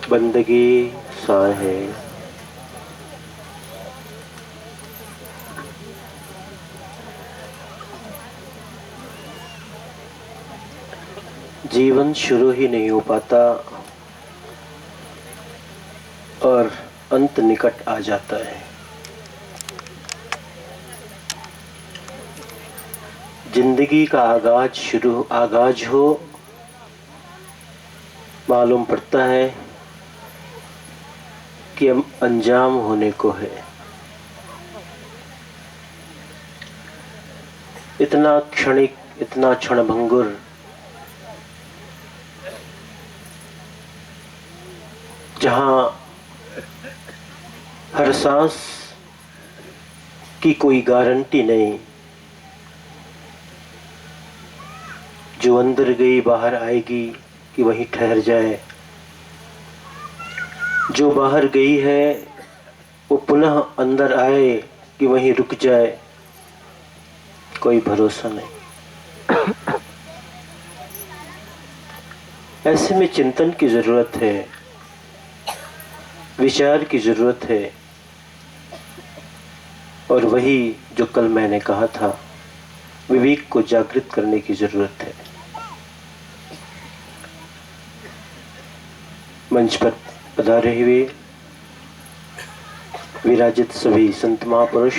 बंदगी सा है। जीवन शुरू ही नहीं हो पाता और अंत निकट आ जाता है। जिंदगी का आगाज हो, मालूम पड़ता है कि हम अंजाम होने को है। इतना क्षणिक, इतना क्षणभंगुर, जहां हर सांस की कोई गारंटी नहीं। जो अंदर गई बाहर आएगी कि वहीं ठहर जाए, जो बाहर गई है वो पुनः अंदर आए कि वहीं रुक जाए, कोई भरोसा नहीं। ऐसे में चिंतन की जरूरत है, विचार की जरूरत है, और वही जो कल मैंने कहा था, विवेक को जागृत करने की जरूरत है। मंच पर पधारे हुए विराजित सभी संत महापुरुष,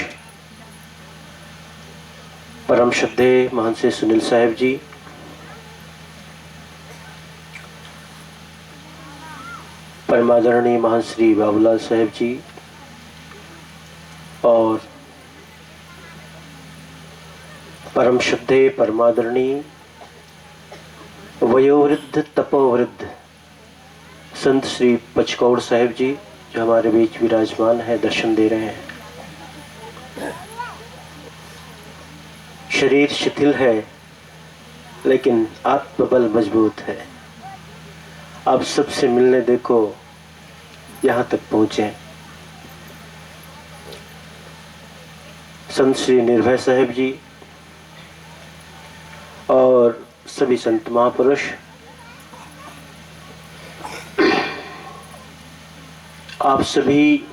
परम श्रद्धेय महंत श्री सुनील साहेब जी, परमादरणीय महंत श्री बाबूलाल साहेब जी, और परम श्रद्धेय परमादरणीय वयोवृद्ध तपोवृद्ध संत श्री पचकौड़ साहेब जी, जो हमारे बीच विराजमान है, दर्शन दे रहे हैं। शरीर शिथिल है लेकिन आत्मबल मजबूत है। आप सबसे मिलने देखो यहां तक पहुंचे। संत श्री निर्भय साहेब जी और सभी संत महापुरुष, आप सभी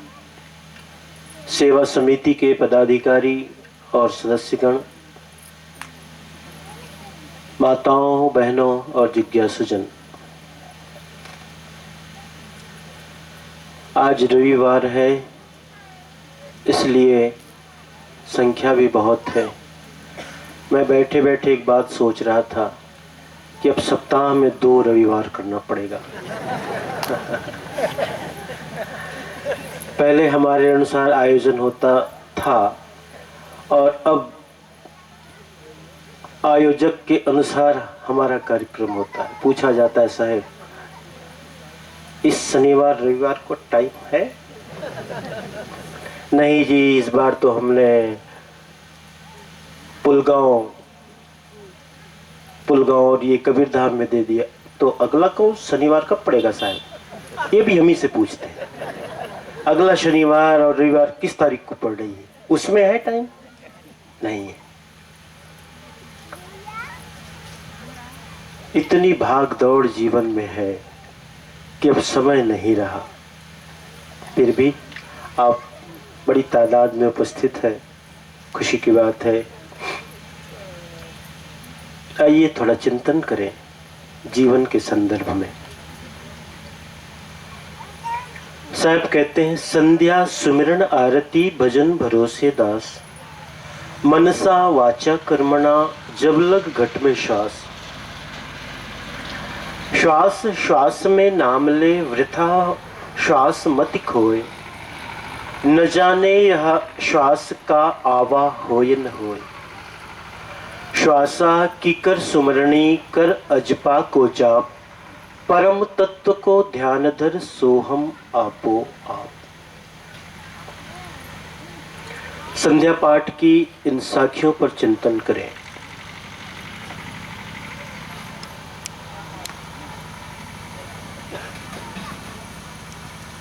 सेवा समिति के पदाधिकारी और सदस्यगण, माताओं, बहनों और जिज्ञासुजन, आज रविवार है, इसलिए संख्या भी बहुत है। मैं बैठे बैठे एक बात सोच रहा था कि अब सप्ताह में 2 रविवार करना पड़ेगा। पहले हमारे अनुसार आयोजन होता था और अब आयोजक के अनुसार हमारा कार्यक्रम होता है। पूछा जाता है, साहब इस शनिवार रविवार को टाइम है? नहीं जी, इस बार तो हमने पुलगांव और ये कबीरधाम में दे दिया, तो अगला कौन शनिवार कब पड़ेगा साहब? ये भी हम ही से पूछते हैं। अगला शनिवार और रविवार किस तारीख को पड़ रही है? उसमें है टाइम? नहीं है। इतनी भाग दौड़ जीवन में है कि अब समय नहीं रहा। फिर भी आप बड़ी तादाद में उपस्थित है, खुशी की बात है। आइए थोड़ा चिंतन करें जीवन के संदर्भ में। साहब कहते हैं, संध्या सुमिरन आरती भजन भरोसे दास, मनसा वाचा कर्मणा जब लग घट में श्वास। श्वास श्वास में नाम ले वृथा श्वास मत खोए, न जाने यह श्वास का आवा होय न होय। श्वासा की कर सुमरणी कर अजपा को जाप, परम तत्व को ध्यान धर सोहम आपो आप। संध्या पाठ की इन साखियों पर चिंतन करें।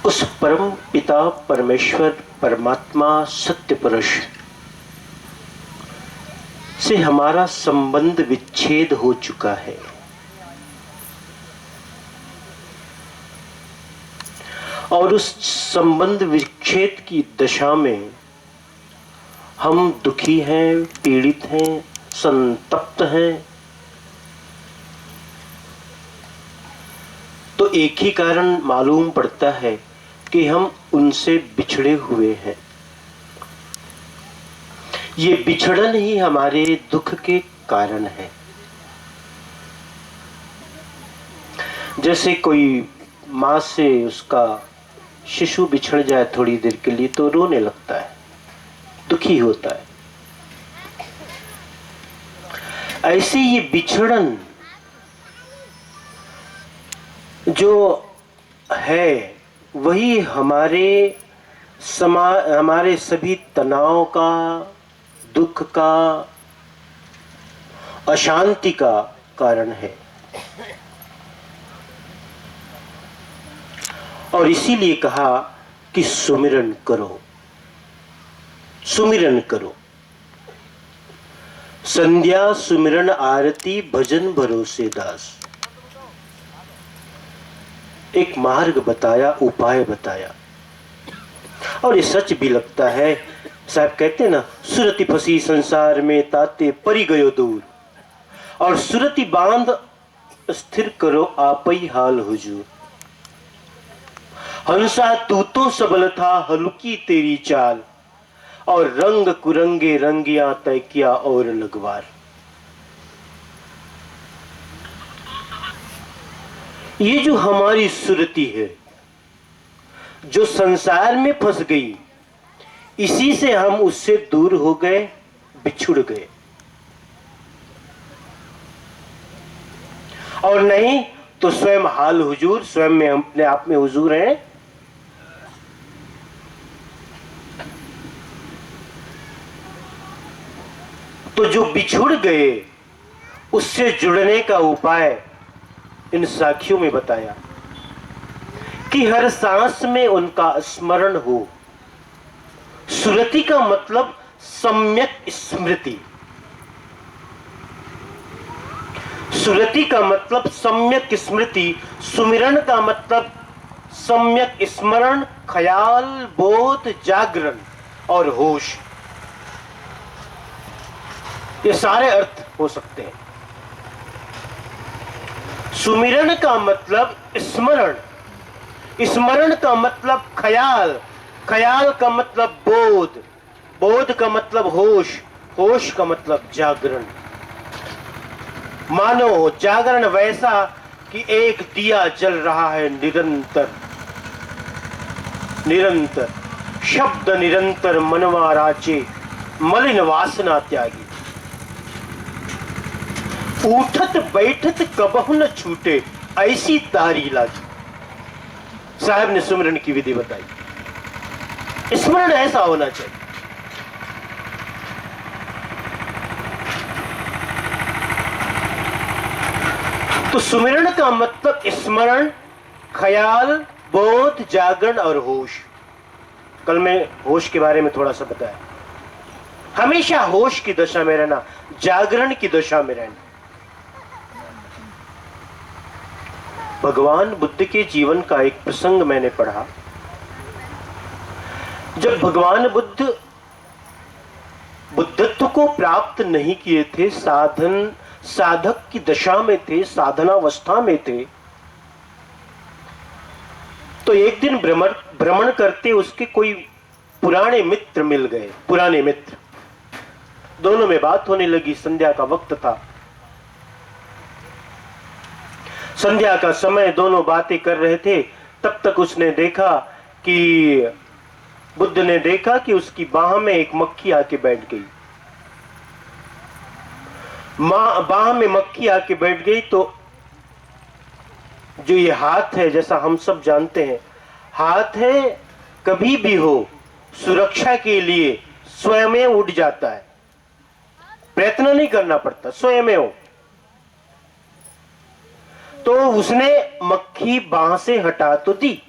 उस परम पिता परमेश्वर परमात्मा सत्य पुरुष से हमारा संबंध विच्छेद हो चुका है। और उस संबंध विच्छेद की दशा में हम दुखी हैं, पीड़ित हैं, संतप्त हैं, तो एक ही कारण मालूम पड़ता है कि हम उनसे बिछड़े हुए हैं। ये बिछड़न ही हमारे दुख के कारण है। जैसे कोई माँ से उसका शिशु बिछड़ जाए थोड़ी देर के लिए तो रोने लगता है, दुखी होता है। ऐसे ये बिछड़न जो है वही हमारे सभी तनाव का, दुख का, अशांति का कारण है। और इसीलिए कहा कि सुमिरन करो, सुमिरन करो। संध्या सुमिरन आरती भजन भरोसे दास। एक मार्ग बताया, उपाय बताया। और ये सच भी लगता है। साहब कहते ना, सुरति फंसी संसार में ताते परी गयो दूर, और सुरति बांध स्थिर करो आपई हाल हुजूर। हंसा तू तो सबल था, हल्की तेरी चाल, और रंग कुरंगे रंगिया तय किया और लगवार। ये जो हमारी सुरति है, जो संसार में फंस गई, इसी से हम उससे दूर हो गए, बिछुड़ गए। और नहीं तो स्वयं हाल हुजूर, स्वयं में अपने आप में हुजूर हैं। तो जो बिछुड़ गए उससे जुड़ने का उपाय इन साखियों में बताया कि हर सांस में उनका स्मरण हो। सुरति का मतलब सम्यक स्मृति, सुरति का मतलब सम्यक स्मृति, सुमिरन का मतलब सम्यक स्मरण, ख्याल, बोध, जागरण और होश। ये सारे अर्थ हो सकते हैं। सुमिरन का मतलब स्मरण, स्मरण का मतलब ख्याल, ख्याल का मतलब बोध, बोध का मतलब होश, होश का मतलब जागरण। मानो जागरण वैसा कि एक दिया जल रहा है निरंतर, निरंतर शब्द निरंतर मनवा राचे, मलिन वासना त्यागी। उठत बैठत कबहु न छूटे, ऐसी तारी लागी। साहब ने सुमिरन की विधि बताई। स्मरण ऐसा होना चाहिए। तो सुमिरन का मतलब स्मरण, ख्याल, बोध, जागरण और होश। कल मैं होश के बारे में थोड़ा सा बताया। हमेशा होश की दशा में रहना, जागरण की दशा में रहना। भगवान बुद्ध के जीवन का एक प्रसंग मैंने पढ़ा। जब भगवान बुद्ध बुद्धत्व को प्राप्त नहीं किए थे, साधक की दशा में थे, साधनावस्था में थे, तो एक दिन भ्रमण करते उसके कोई पुराने मित्र मिल गए। पुराने मित्र, दोनों में बात होने लगी। संध्या का वक्त था, संध्या का समय, दोनों बातें कर रहे थे। तब तक उसने देखा कि बुद्ध ने देखा कि उसकी बाह में एक मक्खी आके बैठ गई। बाह में मक्खी आके बैठ गई तो जो ये हाथ है, जैसा हम सब जानते हैं, हाथ है कभी भी हो सुरक्षा के लिए स्वयं उड़ जाता है, प्रयत्न नहीं करना पड़ता, स्वयं हो। तो उसने मक्खी बाह से हटा तो दी,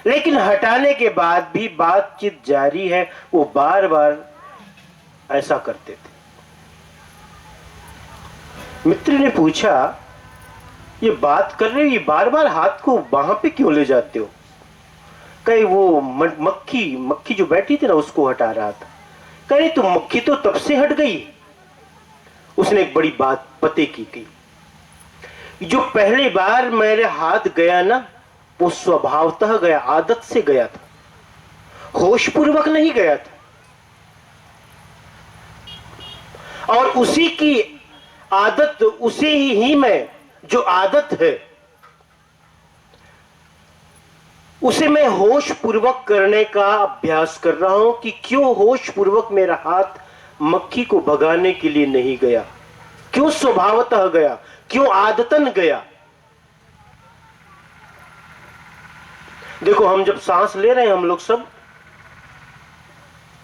लेकिन हटाने के बाद भी बातचीत जारी है। वो बार बार ऐसा करते थे। मित्र ने पूछा, ये बात कर रहे हो, ये बार बार हाथ को बाह पे क्यों ले जाते हो? कहीं वो मक्खी मक्खी जो बैठी थी ना उसको हटा रहा था। कहे तो मक्खी तो तब से हट गई। उसने एक बड़ी बात पते की थी, जो पहली बार मेरे हाथ गया ना वो स्वभावतः गया, आदत से गया था, होशपूर्वक नहीं गया था। और उसी की आदत, उसी ही में जो आदत है उसे मैं होश पूर्वक करने का अभ्यास कर रहा हूं कि क्यों होश पूर्वक मेरा हाथ मक्खी को भगाने के लिए नहीं गया, क्यों स्वभावतः गया, क्यों आदतन गया। देखो हम जब सांस ले रहे हैं, हम लोग सब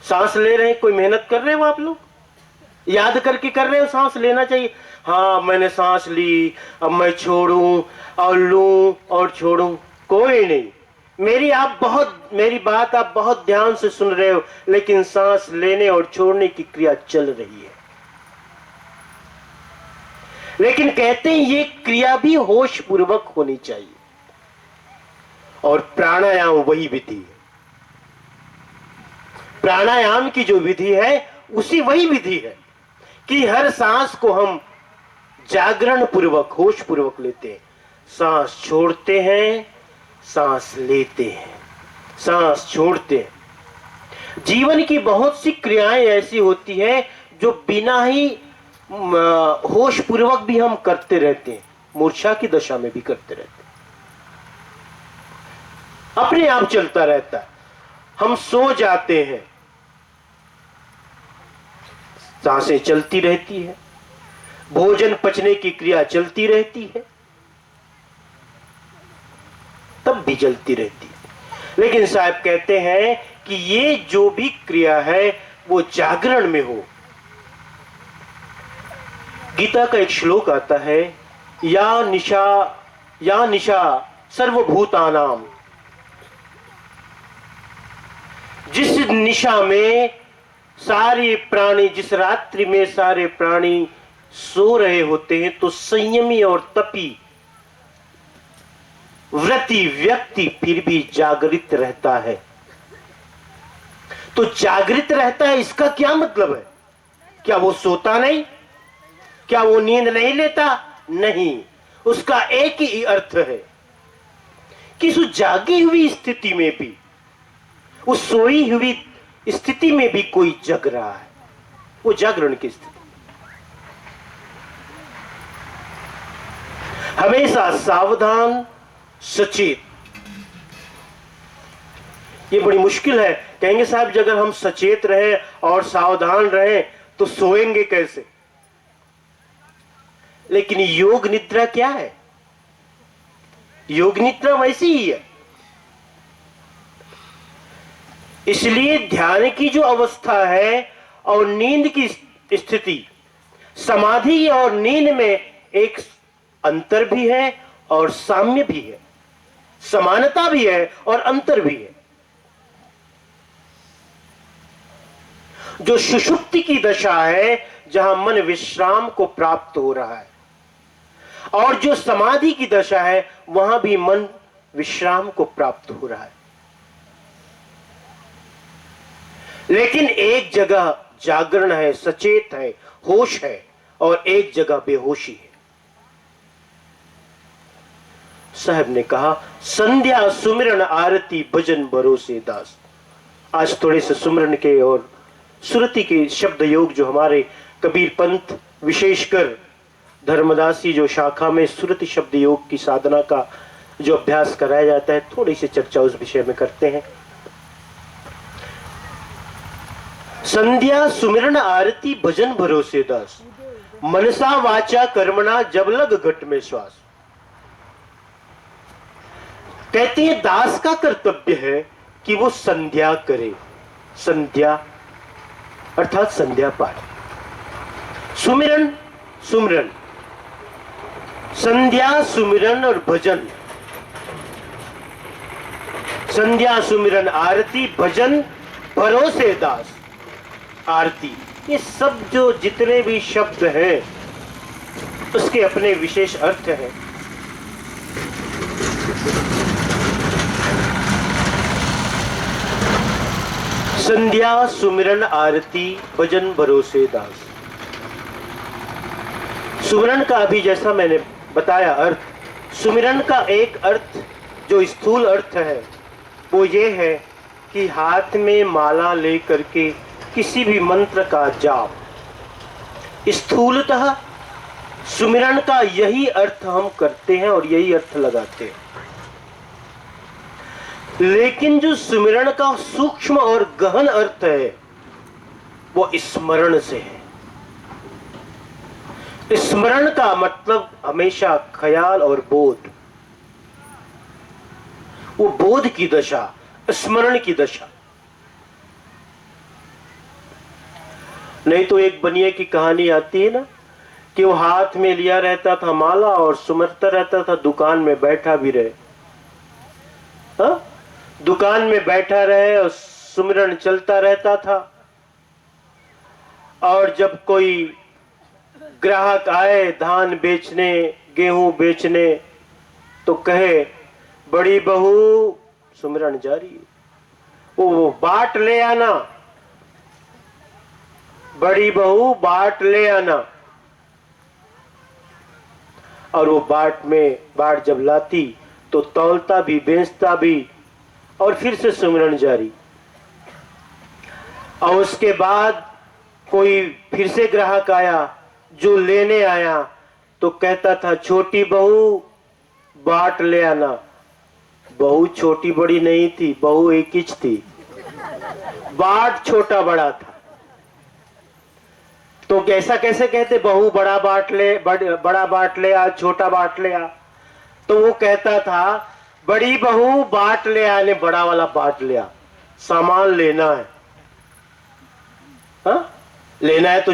सांस ले रहे हैं, कोई मेहनत कर रहे हो आप लोग, याद करके कर रहे हो सांस लेना चाहिए। हाँ मैंने सांस ली, अब मैं छोड़ूं और लूं और छोड़ूं, कोई नहीं। मेरी बात आप बहुत ध्यान से सुन रहे हो, लेकिन सांस लेने और छोड़ने की क्रिया चल रही है। लेकिन कहते हैं ये क्रिया भी होश पूर्वक होनी चाहिए। और प्राणायाम वही विधि है, प्राणायाम की जो विधि है उसी वही विधि है कि हर सांस को हम जागरण पूर्वक होश पूर्वक लेते हैं, सांस छोड़ते हैं, सांस लेते हैं, सांस छोड़ते हैं। जीवन की बहुत सी क्रियाएं ऐसी होती है जो बिना ही होश पूर्वक भी हम करते रहते हैं, मूर्छा की दशा में भी करते रहते हैं, अपने आप चलता रहता है। हम सो जाते हैं, सांसें चलती रहती है, भोजन पचने की क्रिया चलती रहती है, तब भी चलती रहती है। लेकिन साहब कहते हैं कि ये जो भी क्रिया है वो जागरण में हो। गीता का एक श्लोक आता है, या निशा सर्वभूतानाम। जिस निशा में सारे प्राणी, जिस रात्रि में सारे प्राणी सो रहे होते हैं, तो संयमी और तपी व्रती व्यक्ति फिर भी जागृत रहता है। तो जागृत रहता है इसका क्या मतलब है? क्या वो सोता नहीं? क्या वो नींद नहीं लेता? नहीं, उसका एक ही अर्थ है कि उस जागी हुई स्थिति में भी, उस सोई हुई स्थिति में भी कोई जग रहा है, वो जागरण की स्थिति। हमेशा सावधान सचेत। ये बड़ी मुश्किल है। कहेंगे साहब जी अगर हम सचेत रहे और सावधान रहे तो सोएंगे कैसे? लेकिन योग निद्रा क्या है? योग निद्रा वैसी ही है। इसलिए ध्यान की जो अवस्था है और नींद की स्थिति, समाधि और नींद में एक अंतर भी है और साम्य भी है, समानता भी है और अंतर भी है। जो सुषुप्ति की दशा है जहां मन विश्राम को प्राप्त हो रहा है, और जो समाधि की दशा है वहां भी मन विश्राम को प्राप्त हो रहा है। लेकिन एक जगह जागरण है, सचेत है, होश है, और एक जगह बेहोशी है। साहब ने कहा संध्या सुमिरन आरती भजन भरोसे दास। आज थोड़े से सुमिरन के और सुरति के शब्द योग जो हमारे कबीर पंथ, विशेषकर धर्मदासी जो शाखा में सुरति शब्द योग की साधना का जो अभ्यास कराया जाता है, थोड़ी सी चर्चा उस विषय में करते हैं। संध्या सुमिरन आरती भजन भरोसे दास, मनसा वाचा कर्मणा जब लग घट में श्वास। कहते हैं दास का कर्तव्य है कि वो संध्या करे। संध्या अर्थात संध्या पाठ, सुमिरन सुमिरन, संध्या सुमिरन और भजन, संध्या सुमिरन आरती भजन भरोसे दास। आरती, ये सब जो जितने भी शब्द हैं उसके अपने विशेष अर्थ हैं। संध्या सुमिरन आरती भजन भरोसे दास। सुमिरन का अभी जैसा मैंने बताया अर्थ, सुमिरन का एक अर्थ जो स्थूल अर्थ है वो ये है कि हाथ में माला लेकर के किसी भी मंत्र का जाप। स्थूलतः सुमिरन का यही अर्थ हम करते हैं और यही अर्थ लगाते हैं। लेकिन जो सुमिरन का सूक्ष्म और गहन अर्थ है वो स्मरण से है। स्मरण का मतलब हमेशा ख्याल और बोध, वो बोध की दशा, स्मरण की दशा। नहीं तो एक बनिए की कहानी आती है ना कि वो हाथ में लिया रहता था माला और सुमरता रहता था, दुकान में बैठा भी रहे। हा? दुकान में बैठा रहे और सुमिरन चलता रहता था। और जब कोई ग्राहक आए धान बेचने, गेहूं बेचने, तो कहे बड़ी बहू, सुमिरन जारी, वो बाट ले आना, बड़ी बहू बाट ले आना। और वो बाट जब लाती तो तौलता भी, बेचता भी, और फिर से सुमिरन जारी। और उसके बाद कोई फिर से ग्राहक आया जो लेने आया, तो कहता था छोटी बहू बाट ले आना। बहू छोटी बड़ी नहीं थी, बहू एक ही थी, बाट छोटा बड़ा था। तो कैसा कैसे कहते बहू बड़ा बाट ले आ, छोटा बाट ले आ। तो वो कहता था बड़ी बहू बाट ले आने, बड़ा वाला बाट ले आ, सामान लेना है। हा? लेना है तो